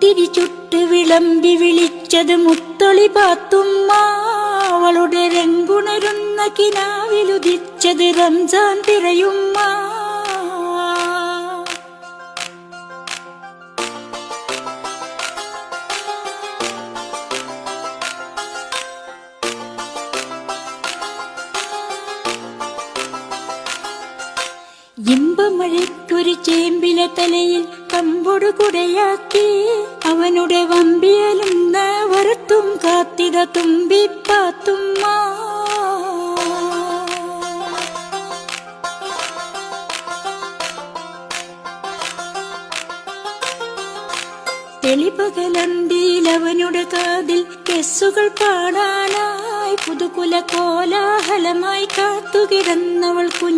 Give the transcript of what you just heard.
തിരി ചുട്ട് വിളമ്പി വിളിച്ചത് മുത്തൊളി പാത്തുമ്മ. അവളുടെ രംഗുണരുന്ന കിനാവിലുദിച്ചത് റംസാൻ പിറയുമ്മ. ഇമ്പമഴയ്ക്കൊരു ചേമ്പില തലയിൽ കമ്പൊടു കുടയാക്കി അവനുടെ വമ്പിയലും വരത്തും കാത്തിക തുമ്പിപ്പാത്തുമ്മ. തെളിപകലന്തിയിൽ അവനുടെ കാതിൽ കെസ്സുകൾ പാടാനായി പുതുകുല കോലാഹലമായി കാത്തുകിടന്നവൾ കുഞ്ഞ്.